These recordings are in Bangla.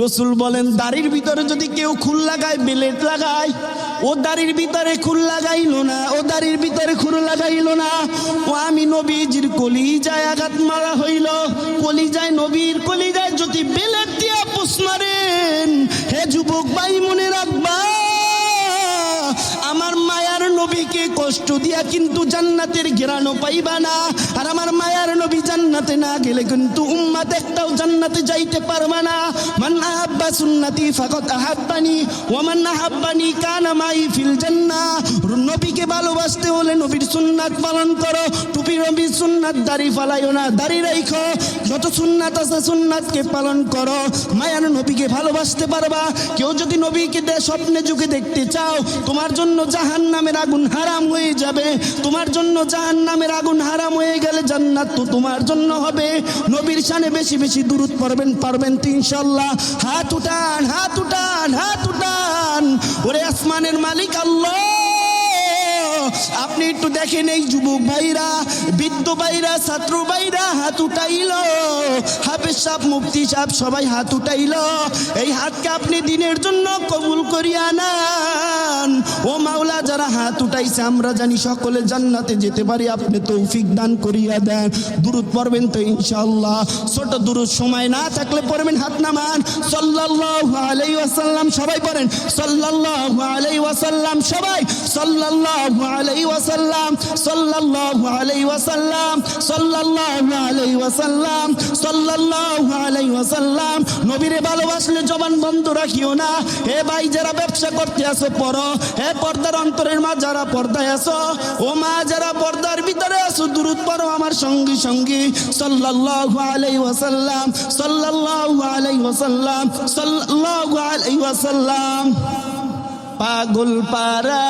রসুল বলেন দাড়ির ভিতরে যদি কেউ খুল লাগায়, বেলেট লাগায়, ও দাড়ির ভিতরে খুল লাগাইল না, ও দাড়ির ভিতরে খুল লাগাইল না, ও আমি নবীজির কলিজায় আঘাত মারা হইল। কলিজায়, নবীর কলিজায় যদি বেলেট দিয়া পুষ মারেন, হে যুবক ভাই মনে রাখবা, আমার মায়ার নবীকে কষ্ট দিয়া কিন্তু জান্নাতের ঘেরানো পাইবা না। আর আমার মায়ার নবী জান্নাতে না গেলে কিন্তু উম্মাত একটাও জান্নাতে যাইতে পারবা না। মান আহাব্বা সুন্নতি ফাকাদ আহাব্বানি ওয়া মান আহাব্বানি কানা মাই ফিল জান্নাহ। নবীকে ভালোবাসতে হলে নবীর সুন্নাত পালন করো। টুপি নবীর সুন্নাত, দাড়ি ফালাইও না, দাড়ি রাখো। যত সুন্নাত আছে সুন্নাতকে পালন করো। মায়ার নবীকে ভালোবাসতে পারবা। কেউ যদি নবীকে স্বপ্নে যুগে দেখতে চাও, তোমার জন্য জাহান্নামের আগুন হারাম হয়ে যাবে। তোমার জন্য জাহান্নামের আগুন হারাম হয়ে গেলে জান্নাত তো তোমার জন্য হবে। নবীর শানে বেশি বেশি দুরূদ পড়বেন, পারবেন তো ইনশাআল্লাহ। হাত উঠান, হাত উঠান, হাত উঠান। ওরে আসমানের মালিক আল্লাহ, আপনি একটু দেখেন এই যুবক ভাইরা, বৃদ্ধ ভাইরা, ছাত্র ভাইরা হাত উঠাইল, হাফেজ সাহেব, মুফতি সাহেব সবাই হাত উঠাইল। এই হাতকে আপনি দিনের জন্য কবুল করিয়া নেন। ও মাওলা, যারা হাত উঠাইছে আমরা জানি সকলে জান্নাতে যেতে পারি, আপনি তৌফিক দান করিয়া দেন। দুরূদ পড়বেন তো ইনশাআল্লাহ। ছোট দুরূদ সময় না থাকলে পড়বেন, হাত নামান। সাল্লাল্লাহু আলাইহি ওয়াসাল্লাম সবাই পড়েন, সাল্লাল্লাহু আলাইহি ওয়াসাল্লাম সবাই, সাল্লাল্লাহু আলাইহি ওয়াসাল্লাম, সাল্লাল্লাহু আলাইহি ওয়াসাল্লাম, সাল্লাল্লাহু আলাইহি ওয়াসাল্লাম, সাল্লাল্লাহু আলাইহি ওয়াসাল্লাম। নবীরে ভালোবাসলে জবান বন্ধ রাখিও না। হে ভাই যারা ব্যবসা করতে আসো পড়ো, হে পর্দার অন্তরের মা যারা পর্দায় আসো, ও মা যারা পর্দার ভিতরে আসো, দুরূদ পড়ো আমার সঙ্গী সঙ্গী। সাল্লাল্লাহু আলাইহি ওয়াসাল্লাম, সাল্লাল্লাহু আলাইহি ওয়াসাল্লাম, সাল্লাল্লাহু আলাইহি ওয়াসাল্লাম। পাগল পারা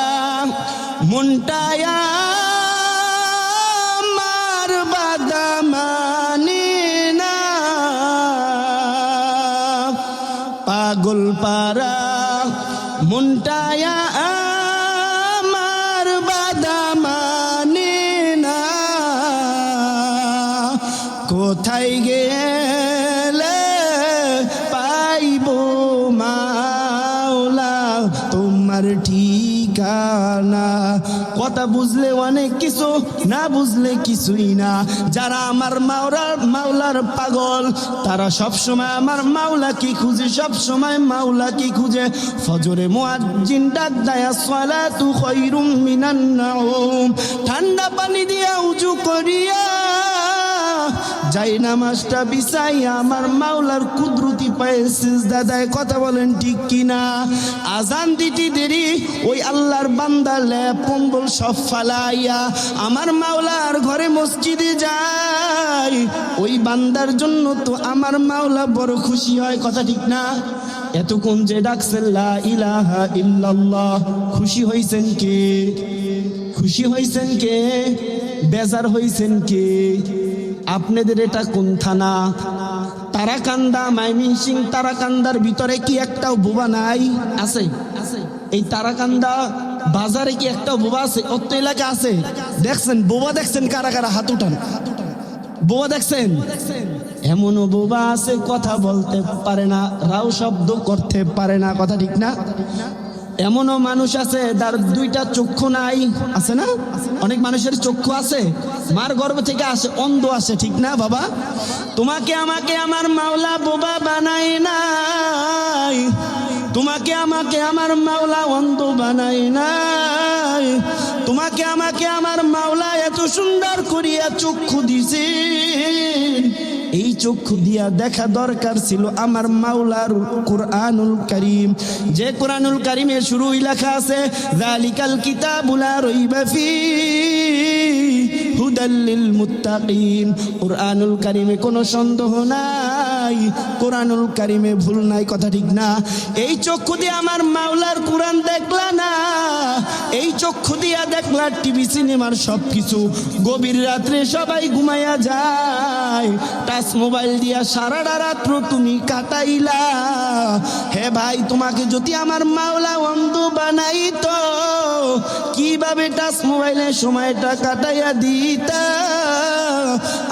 মনটায়া আমার বাদা মানে না, পাগল পারা মনটায়া আমার বাদা মানে না। কোথায় গেলে পাইব মাওলা তোমার ঠিকানা। কথা বুঝলে অনেক কিছু, না বুঝলে কিছুই না। যারা আমার মাওলার পাগল, তারা সব সময় আমার মাওলা কি খুঁজে, সব সময় মাওলা কি খুঁজে। ফজরে মুয়াজ্জিন ডাক দেয় আসসালাতু খায়রুম মিনান নাওম। ঠান্ডা পানি দিয়া উযু করিয়া যাই নামাজটা বিছাইয়া আমার মাওলার কুদরতি পায়ে সিজদা দেয়। কথা বলেন ঠিক কিনা? আজান দিতে দেরি, ওই আল্লাহর বান্দা লেপ কম্বল সব ফালাইয়া আমার মাওলার ঘরে মসজিদে যায়। ওই বান্দার জন্য তো আমার মাওলা বড় খুশি হয়। কথা ঠিক না? এতক্ষণ যে ডাকছেন লা ইলাহা ইল্লাল্লাহ, খুশি হইছেন কে? খুশি হইছেন কে? বেজার হইছেন কে? আপনাদের এটা কোন থানা? তারাকান্দা, মাইমিনসিং। তারাকান্দার ভিতরে কি একটাও বোবা নাই? আছে? এই তারাকান্দা বাজারে কি একটাও বোবা আছে? অত এলাকা আছে? দেখছেন বোবা? দেখছেন কারা কারা? হাত উঠান। বোবা দেখছেন? এমনও বোবা আছে কথা বলতে পারে না, রাও শব্দ করতে পারে না। কথা ঠিক না? এমনও মানুষ আছে যার দুইটা চক্ষু নাই। আছে না? অনেক মানুষের চক্ষু আছে, মার গর্ভ থেকে আসে, অন্ধ আসে। ঠিক না বাবা? তোমাকে আমাকে আমার মাওলা বোবা বানায় নাই, তোমাকে আমাকে আমার মাওলা অন্ধ বানায় নাই। তোমাকে আমাকে আমার মাওলা এত সুন্দর করিয়া চক্ষু দিছে, এই চক্ষু দিয়া দেখা দরকার ছিল আমার মাওলার কুরআনুল কারীম। যে কুরআনুল কারীমে শুরুই লেখা আছে যালিকাল কিতাবু লা রাইবা ফীহি হুদাল লিল মুত্তাকিন। কুরআনুল কারীমে কোনো সন্দেহ নাই, কুরআনুল কারীমে ভুল নাই। কথা ঠিক না? এই চক্ষু দিয়ে আমার মাওলার কুরআন দেখলা না, এই চক্ষু দিয়া দেখলা টিভি সিনেমার সবকিছু। গভীর রাত্রে সবাই ঘুমাইয়া যায়, টাচ মোবাইল দিয়া সারাটা রাত্র তুমি কাটাইলা। হে ভাই, তোমাকে যদি আমার মাওলা অন্ধ বানাইতো, কিভাবে টাচ মোবাইলে সময়টা কাটাইয়া দিতা?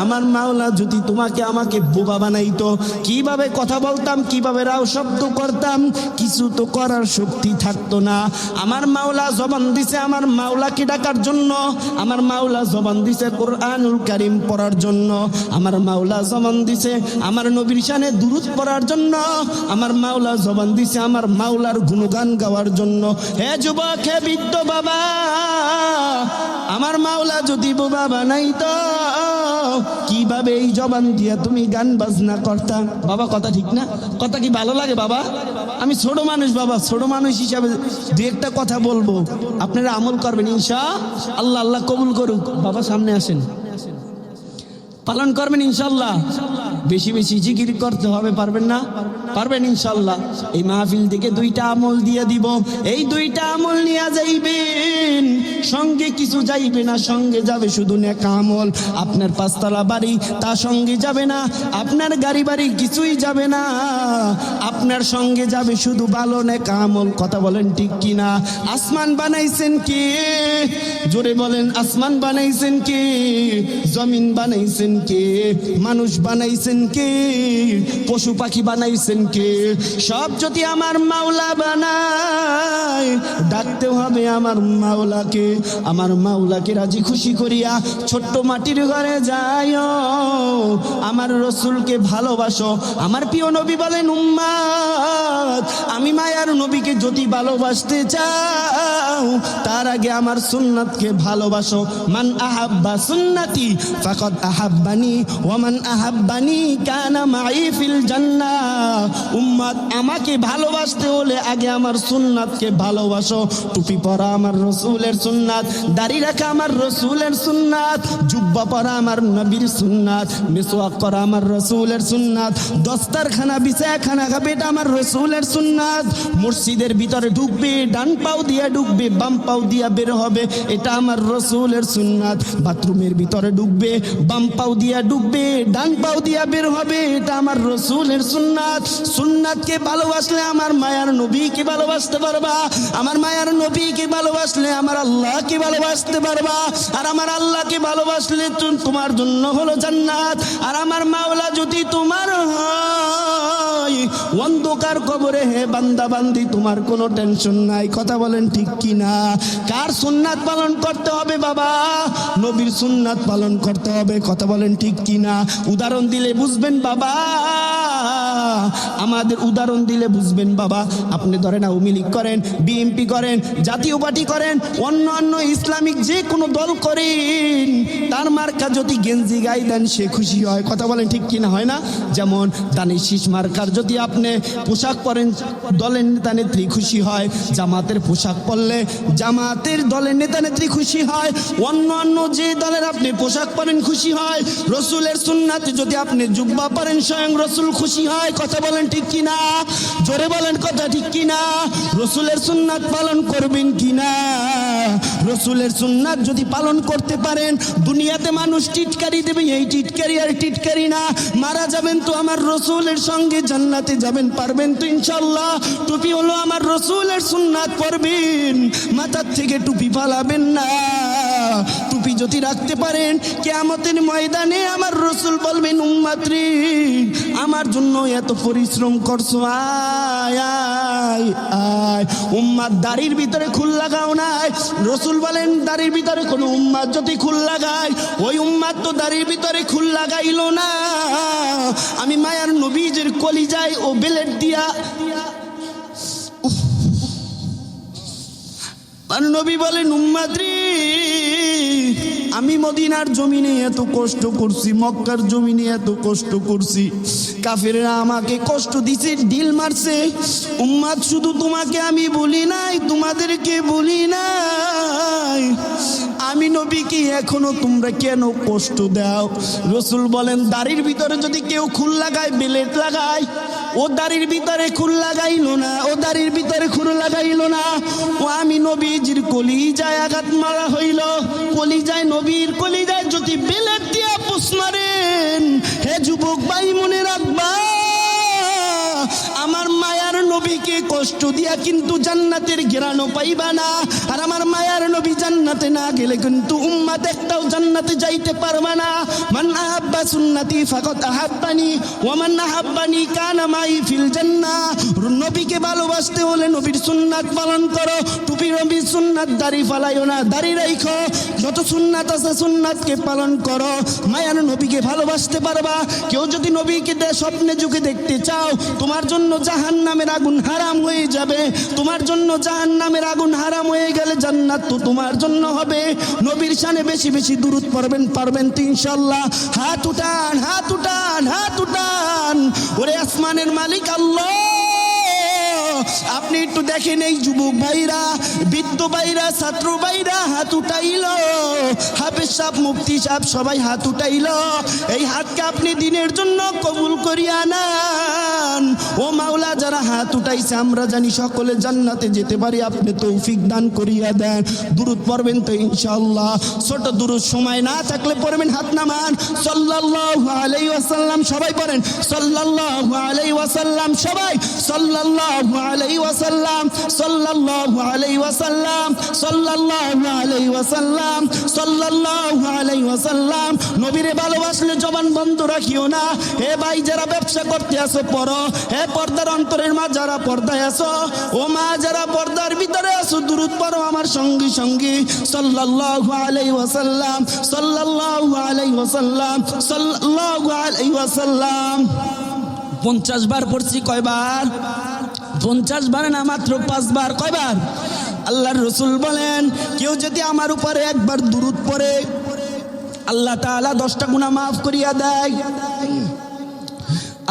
আমার মাওলা যদি তোমাকে আমাকে বোবা বানাইতো, কিভাবে কথা বলতাম, কিভাবে রাও শব্দ করতাম, কিছু তো করার শক্তি থাকতো না। আমার মাওলা জবান দিছে আমার মাওলাকে ডাকার জন্য, আমার মাওলা জবান দিছে কোরআনুল কারীম পড়ার জন্য, আমার মাওলা জবান দিছে আমার নবীর শানে দুরূদ পড়ার জন্য, আমার মাওলা জবান দিছে আমার মাওলার গুণগান গাওয়ার জন্য। হে যুবক, হে বৃদ্ধ বাবা, আমার মাওলা যদি বোবা বানাইতো, কিভাবে এই জবান দিয়া তুমি গান বাজনা করতা? বাবা কথা ঠিক না? কথা কি ভালো লাগে বাবা? আমি ছোট মানুষ বাবা, ছোট মানুষ হিসাবে দু একটা কথা বলবো, আপনারা আমল করবেন ইনশাআল্লাহ। আল্লাহ কবুল করুক। বাবা সামনে আসেন, পালন করবেন ইনশাআল্লাহ। বেশি বেশি জিকির করতে হবে, পারবেন না? পারবেন ইনশাআল্লাহ। এই মাহফিল থেকে দুইটা আমল দিয়ে দিব, এই দুইটা আমল নিয়ে যাইবেন, সঙ্গে কিছু যাইবে না, সঙ্গে যাবে শুধু নেক আমল। আপনার পাঁচতলা বাড়ি তা সঙ্গে যাবে না, আপনার গাড়ি বাড়ি কিছুই যাবে না, আপনার সঙ্গে যাবে শুধু ভালো নেক আমল। কথা বলেন ঠিক কিনা? আসমান বানাইছেন কে? জোরে বলেন, আসমান বানাইছেন কে? জমিন বানাইছেন কে? মানুষ বানাইছেন কে? পশু পাখি বানাইছেন কে? সব যদি আমার মাওলা বানায়, ডাকতে হবে আমার মাওলাকে। আমার মাওলাকে রাজি খুশি করিয়া ছোট্ট মাটির ঘরে যাইও, আমার রসুলকে ভালোবাসো। আমার প্রিয় নবী বলেন, উম্মত, আমি মায়ার নবীকে যদি ভালোবাসতে চাও, তার আগে আমার সুন্নাতকে ভালোবাসো। মান আহাব্বা সুন্নতি ফাকাদ আহাব্বানি ওয়া মান আহাব্বানি কানা মাই ফিল জান্নাহ। উম্মত, আমাকে ভালোবাসতে হলে আগে আমার সুন্নাতকে ভালোবাসো। টুপি পরা আমার রসুলের সুন্নাত, দাড়ি রাখা আমার রসুলের সুন্নাত, জুব্বা পরা আমার নবীর সুন্নাত, মিসওয়াক করা আমার রসুলের সুন্নাত, দস্তারখানা বিছায়া খানা খাবে এটা আমার রসুলের সুন্নাত। মসজিদের ভিতরে ঢুকবে, ডান পাও দিয়া ঢুকবে, বাম পাও দিয়া বের হবে, এটা আমার রসুলের সুন্নাত। বাথরুমের ভিতরে ঢুকবে, বাম পাও দিয়া ঢুকবে, ডান পাও দিয়া বের হবে, এটা আমার রসুলের সুন্নাত। সুন্নাতকে ভালোবাসলে আমার মায়ার নবীকে ভালোবাসতে পারবা, আমার মায়ার নবীকে ভালোবাসলে আমার আল্লাহকে ভালোবাসতে পারবা, আর আমার আল্লাহকে ভালোবাসলে তোমার জন্য হলো জান্নাত। আর আমার মাওলা যদি তোমার হয়, অন্ধকার কবরে হে বান্দা বান্দি তোমার কোনো টেনশন নাই। কথা বলেন ঠিক কিনা? কার সুন্নাত পালন করতে হবে বাবা? নবীর সুন্নাত পালন করতে হবে। কথা বলেন ঠিক কিনা? উদাহরণ দিলে বুঝবেন বাবা, আমাদের উদাহরণ দিলে বুঝবেন বাবা। আপনি ধরেন আওয়ামী লীগ করেন, বিএনপি করেন, জাতীয় পার্টি করেন, অন্য অন্য ইসলামিক যে কোনো দল করেন, তার মার্কা যদি গেঞ্জি গাই দেন সে খুশি হয়। কথা বলেন ঠিক কিনা? হয় না? যেমন দানিশ শীষ মার্কার যদি আপনি পোশাক পরেন, দলের নেতা নেত্রী খুশি হয়। জামাতের পোশাক পরলে জামাতের দলের নেতা নেত্রী খুশি হয়। অন্য অন্য যে দলের আপনি পোশাক পরেন খুশি হয়। রসুলের সুন্নাতে যদি আপনি জুব্বা পরেন, স্বয়ং রসুল খুশি হয়। কথা বলেন ঠিক কিনা? জোরে বলেন কথা ঠিক কিনা? রসুলের সুন্নাত পালন করবেন কিনা? রসুলের সুন্নাত যদি পালন করতে পারেন, দুনিয়াতে মানুষ টিটকারি দেবে, এই টিটকারি আর টিটকারি না, মারা যাবেন তো আমার রসুলের সঙ্গে জান্নাতে যাবেন, পারবেন তো ইনশাআল্লাহ? টুপি হলো আমার রসুলের সুন্নাত, পরবেন, মাথার থেকে টুপি ফালাবেন না। টুপি যদি রাখতে পারেন, কিয়ামতের ময়দানে আমার রসুল বলবেন, উম্মত রে, আমার জন্য এত পরিশ্রম করছো, আয় আয় আয়। উম্মত দাড়ির ভিতরে খুল লাগাও নাই, রসুল বলেন দাড়ির ভিতরে কোনো উম্মত যদি খুল লাগায়, ওই উম্মত তো দাড়ির ভিতরে খুল লাগাইল না। আমি মায়ার নবীজের কলিজায় ও বেলেট দিয়া, আর নবী বলেন, উম্মত রে, আমি মদিনার জমিনে এত কষ্ট করছি, মক্কার জমিনে এত কষ্ট করছি, কাফেররা আমাকে কষ্ট দিছে, ঢিল মারছে। উম্মত, শুধু তোমাকে আমি বলি নাই, তোমাদেরকে বলি নাই, আমি নবীকে এখনো তোমরা কেন কষ্ট দাও? রসুল বলেন, দাড়ির ভিতরে যদি কেউ খুল লাগায়, বেলেট লাগায়, ও দাড়ির ভিতরে খুল লাগাইলো না, ও দাড়ির ভিতরে খুল লাগাইলো না, ও আমি নবীজির কলিজায় আঘাত মারা হইল। কলিজায়, নবীর কলিজায় যদি বেলেট দিয়া পুষ মারেন, হে যুবক ভাই মনে রাখবা, আমার মায়ার নবীকে কষ্ট দিয়া কিন্তু জান্নাতের ঘেরানো পাইবা না। আর আমার মায়ার নবী জান্নাতে না গেলে কিন্তু উম্মত একটাও জান্নাতে যাইতে পারবে না। মান আহাব্বা সুন্নতি ফাকাদ আহাব্বানি ওয়া মান আহাব্বানি কানা মাই ফিল জান্নাহ। নবীকে ভালোবাসতে হলে নবীর সুন্নাত পালন করো। টুপি নবীর সুন্নাত, দাড়ি ফালাইও না, দাড়ি রাখো। যত সুন্নাত আছে সুন্নাতকে পালন করো। মায়ার নবীকে ভালোবাসতে পারবা। কেউ যদি নবীকে স্বপ্নে যুগে দেখতে চাও, তোমার জন্য জাহান্নামের আগুন হারাম হয়ে যাবে। তোমার জন্য জাহান্নামের আগুন হারাম হয়ে গেলে জান্নাত তো তোমার জন্য হবে। নবীর শানে বেশি বেশি দুরূদ পড়বেন, পারবেন তো ইনশাআল্লাহ। হাত উঠান, হাত উঠান, হাত উঠান। ওরে আসমানের মালিক আল্লাহ, আপনি একটু দেখেন এই যুবক ভাইরা, বৃদ্ধ ভাইরা, ছাত্র ভাইরা হাত উঠাইল। হাফেজ সাহেব, মুফতি সাহেব সবাই হাত উঠাইল। এই হাতকে আপনি দিনের জন্য কবুল করিয়া নেন। ও মাওলা, যারা হাত উঠাইছে আমরা জানি সকলে জান্নাতে যেতে পারি, আপনি তৌফিক দান করিয়া দেন। দুরূদ পড়বেন তো ইনশাআল্লাহ। ছোট দুরূদ সময় না থাকলে পড়বেন, হাত নামান। সাল্লাল্লাহু আলাইহি ওয়াসাল্লাম সবাই পড়েন, সাল্লাল্লাহু আলাইহি ওয়াসাল্লাম সবাই, সাল্লাল্লাহু আলাইহি ওয়াসাল্লাম, সাল্লাল্লাহু আলাইহি ওয়াসাল্লাম, সাল্লাল্লাহু আলাইহি ওয়াসাল্লাম, সাল্লাল্লাহু আলাইহি ওয়াসাল্লাম। নবীরে ভালোবাসলে জবান বন্ধ রাখিও না। হে ভাই, যারা ব্যবসা করতে আসো পড়ো। হে পর্দার অন্তরের মা যারা পর্দায় আসো, ও মা যারা পর্দার ভিতরে আসো, দুরূদ পড়ো আমার সঙ্গী সঙ্গী। সাল্লাল্লাহু আলাইহি ওয়াসাল্লাম, সাল্লাল্লাহু আলাইহি ওয়াসাল্লাম, সাল্লাল্লাহু আলাইহি ওয়াসাল্লাম। 50 বার পড়ছি। কয়বার? 50 বার না, মাত্র 5 বার। কয়বার? আল্লাহর রাসূল বলেন, কেউ যদি আমার উপরে একবার দুরূদ পড়ে আল্লাহ তাআলা 10টা গুনাহ মাফ করিয়া দেয়।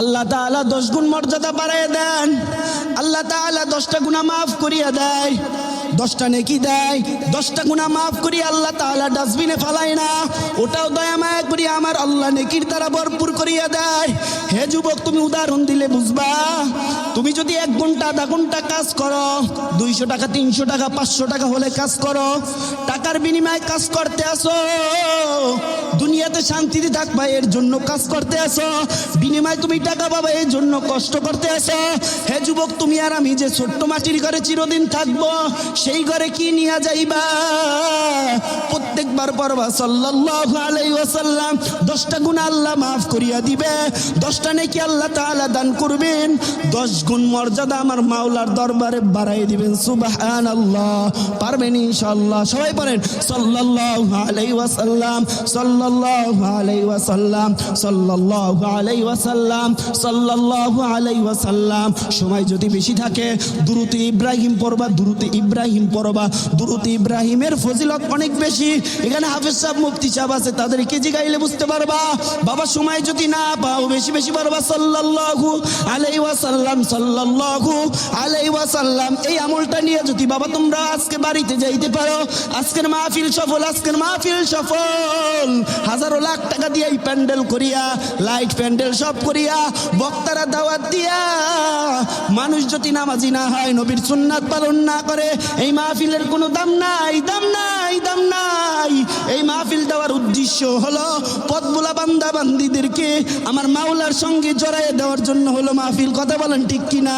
আল্লাহ তাআলা 10 গুণ মর্যাদা বাড়ায় দেন। আল্লাহ তাআলা 10টা গুনাহ মাফ করিয়া দেয়, 10টা নেকি দেয়। 10টা গুনাহ মাফ করি আল্লাহ তাআলা ডাস্টবিনে ফেলায় না, ওটাও দয়া মায়া করি আমার আল্লাহ নেকির দ্বারা ভরপুর করিয়া দেয়। হে যুবক, তুমি উদাহরণ দিলে বুঝবা। তুমি যদি 1 ঘন্টা, আধা ঘন্টা কাজ করো, 200 টাকা, 300 টাকা, 500 টাকা হলে কাজ করো, টাকার বিনিময়ে কাজ করতে আসো। দুনিয়াতে শান্তিতে থাকবা এর জন্য কাজ করতে আসো, বিনিময়ে তুমি টাকা পাবা এই জন্য কষ্ট করতে আসো। হে যুবক, তুমি আর আমি যে ছোট্ট মাটির ঘরে চিরদিন থাকবো, সেই ঘরে কি নিয়ে যাইবা? প্রত্যেকবার পড়বা সাল্লাল্লাহু আলাইহি ওয়াসাল্লাম, 10টা গুনাহ আল্লাহ মাফ করিয়া দিবে, 10টা নেকি আল্লাহ তাআলা দান করবেন, 10 গুণ মর্যাদা আমার মাওলার দরবারে বাড়াই দিবেন। সুবহানাল্লাহ। পারবেন ইনশাআল্লাহ। সবাই পড়েন সাল্লাল্লাহু আলাইহি ওয়াসাল্লাম, সাল্লাল্লাহু আলাইহি ওয়াসাল্লাম, সাল্লাল্লাহু আলাইহি ওয়াসাল্লাম, সাল্লাল্লাহু আলাইহি ওয়াসাল্লাম। সময় যদি বেশি থাকে দুরূদ ইব্রাহিম পড়বা, দুরূদ ইব্রাহিম পড়বা। দুরূদ ইব্রাহিমের ফজিলত অনেক বেশি। এখানে হাফেজ সাহেব, মুফতি সাহেব আছে, তাদেরকে জিগাইলে বুঝতে পারবা। বাবা, সময় যদি না পাও বেশি বেশি পড়বা সাল্লাল্লাহু আলাইহি ওয়াসাল্লাম, সাল্লাল্লাহু আলাইহি ওয়াসাল্লাম। এই আমলটা নিয়ে যদি বাবা তোমরা আজকে বাড়িতে যাইতে পারো, আজকের মাহফিল সফল, আজকের মাহফিল সফল। হাজারো লাখ টাকা দিয়ে এই প্যান্ডেল করিয়া, লাইট প্যান্ডেল সব করিয়া, বক্তারা দাওয়াত দিয়া, মানুষ যদি নামাজি না হয়, নবীর সুন্নাত পালন না করে, এই মাহফিলের কোনো দাম নাই, দাম নাই, দাম নাই। এই মাহফিল দেওয়ার উদ্দেশ্য হলো পথভোলা বান্দা বান্দিদেরকে আমার মাওলার সঙ্গে জড়াইয়ে দেওয়ার জন্য হলো মাহফিল। কথা বলেন ঠিক কিনা?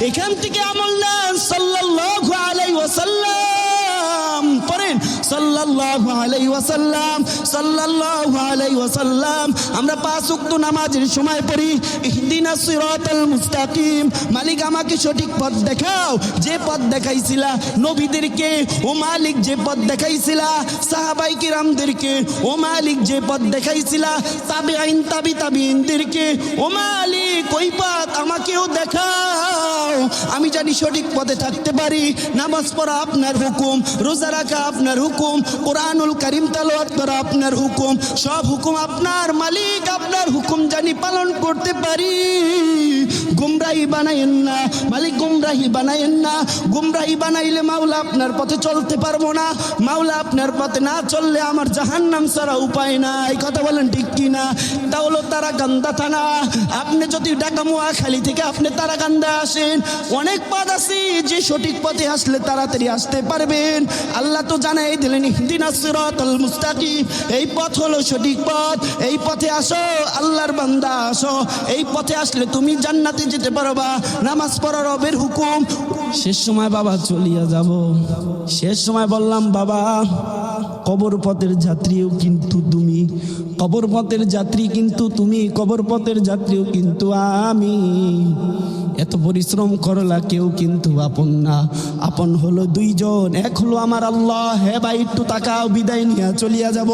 এখান থেকে আমল নেন সাল্লাল্লাহু আলাইহি ওয়াসাল্লাম। পড়েন সাল্লাল্লাহু আলাইহি ওয়াসাল্লাম, সাল্লাল্লাহু আলাইহি ওয়াসাল্লাম। আমরা 5 ওয়াক্ত নামাজের সময় পড়ি ইহদিনাস সিরাতাল মুস্তাকিম। মালিক আমাকে সঠিক পথ দেখাও, যে পথ দেখাইছিলা নবীদেরকে। ও মালিক, যে পথ দেখাইছিলা সাহাবায়ে কিরামদেরকে। ও মালিক, যে পথ দেখাইছিলা তাবিঈন, তাবিঈনদেরকে। ও মালিক, ওই পথ আমাকেও দেখাও, আমি জানি সঠিক পথে থাকতে পারি। নামাজ পড়া আপনার হুকুম, রোজা রাখা আপনার হুকুম, কোরআনুল কারীম তেলাওয়াত করা আপনার হুকুম, সব হুকুম আপনার মালিক, আপনার হুকুম জানি পালন করতে পারি। গুমরাহি বানাইয়েন না মালিক, গুমরাহি বানাইয়েন না। গুমরাহি বানাইলে মাওলা আপনার পথে চলতে পারবো না। মাওলা আপনার পথে না চললে আমার জাহান্নাম ছাড়া উপায় নাই। কথা বলেন ঠিক কিনা? তা হলো তারাকান্দা থানা। আপনি যদি ঢাকা মোয়াখালী থেকে আপনি তারাকান্দা আসেন, অনেক পথ আছে, যে সঠিক পথে আসলে তাড়াতাড়ি আসতে পারবেন। আল্লাহ তো জানাই দিলেন ইহদিনাস সিরাতাল মুস্তাকিম, এই পথ হলো সঠিক পথ, এই পথে আসো আল্লাহর বান্দা আসো, এই পথে আসলে তুমি জান্নাতে যেতে পারবা। নামাজ পড়া রবের হুকুম। শেষ সময় বাবা চলিয়া যাব, শেষ সময় বললাম বাবা কবর পথের যাত্রীও কিন্তু তুমি, কবর পথের যাত্রী কিন্তু তুমি, কবর পথের যাত্রীও কিন্তু আমি। এত পরিশ্রম করলা কেউ কিন্তু আপন না, আপন হলো দুইজন, এক হলো আমার আল্লাহ। হে ভাই একটু তাকাও, বিদায় নিয়ে চলিয়া যাব।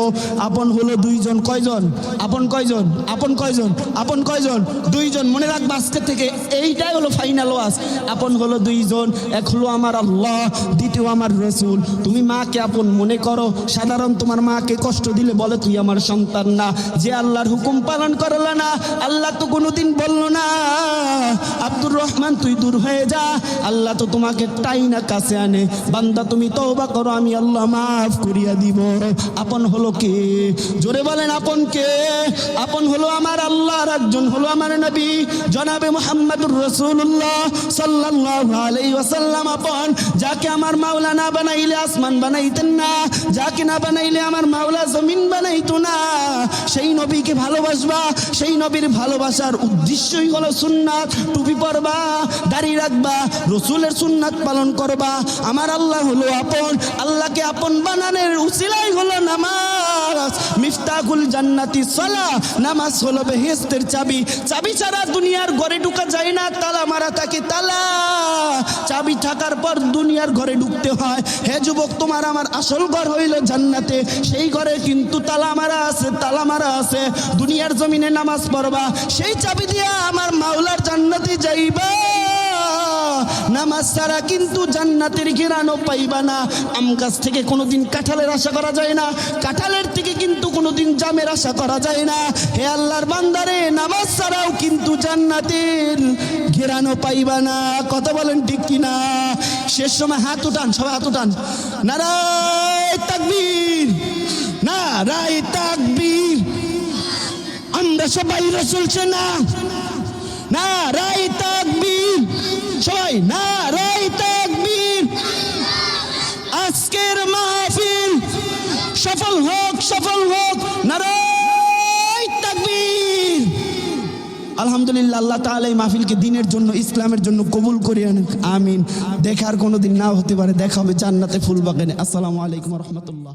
আপন হলো দুইজন, কয়জন? আপন কয়জন? আপন কয়জন? আপন কয়জন? দুইজন। মনে রাখবা আজকে থেকে, এইটাই হলো ফাইনাল ওয়াজ। আপন হলো দুইজন, এক হলো আমার আল্লাহ, দ্বিতীয় আমার রসুল। তুমি মাকে আপন মনে করো, সাধারণ তোমার মাকে কষ্ট দিলে বলে তুই আমার সন্তান না। যে আল্লাহর হুকুম পালন করলা না, আল্লাহ তো কোনোদিন বললো না আব্দুর রহমান তুই দূর হয়ে যা, আল্লাহ তো তোমাকে টাইনা কাছে আনে, বান্দা তুমি তওবা করো আমি আল্লাহ মাফ করিয়া দিব। আপন হলো কে? জোরে বলেন আপন কে? আপন হলো আমার আল্লাহর একজন হলো আমার নবী জনাবে মুহাম্মদুর রাসূলুল্লাহ সাল্লাল্লাহু আলাইহি ওয়াসাল্লাম আপন, যাকে আমার মাওলা না বানাইলে আসমান বানাইতেন না, যাকে না বানাইলে আমার মাওলা জমিন বানাইতো না। সেই নবীকে ভালোবাসবা, সেই নবীর ভালোবাসার উদ্দেশ্যই হলো সুন্নাত। টুপি পরবা, দাড়ি রাখবা, রসুলের সুন্নাত পালন করবা। আমার আল্লাহ হলো আপন, আল্লাহকে আপন বানানোর উসিলাই হলো নামাজ। মিফতাহুল জান্নাতি সালাহ, নামাজ হলো বেহেশতের চাবি। চাবি ছাড়া দুনিয়ার ঘরে ঢোকা যায় না, তালা মারা থাকে তালা। চাবি থাকার পর দুনিয়ার ঘরে ঢুকতে হয়। হে যুবক, তোমার আমার আসল ঘর হইল জান্নাতে, সেই ঘরে কিন্তু তালা মারা আছে, তালা মারা আছে। দুনিয়ার জমিনে নামাজ পড়বা, সেই চাবি দিয়া আমার মাওলার জান্নাতে যাইবা। নামাজ ছাড়া কিন্তু জান্নাতের ঘেরানো পাইবা না। আম গাছ থেকে কোনোদিন কাঁঠালের আশা করা যায় না, কাঁঠালের থেকে কিন্তু কোনোদিন জামের আশা করা যায় না। হে আল্লাহর বান্দারে, নামাজ ছাড়াও কিন্তু জান্নাতের ঘেরানো পাইবা না। কথা বলেন ঠিক কিনা? শেষ সময় হাত উঠান, সবাই হাত উঠান। নারায়ে তাকবীর, নারায়ে তাকবীর। আমরা সবাই রাসূল চেনা, নারায়ে তাকবীর। সবাই নারায়ে তাকবীর। আজকের মাহফিল সফল হোক, সফল হোক। নারায়ে তাকবীর। আলহামদুলিল্লাহ, আল্লাহ তাআলা এই মাহফিলকে দ্বীনের জন্য, ইসলামের জন্য কবুল করে আনুক, আমিন। দেখার কোনোদিন নাও হতে পারে, দেখা হবে জান্নাতে ফুল বাগানে। আসসালামু আলাইকুম ওয়া রাহমাতুল্লাহ।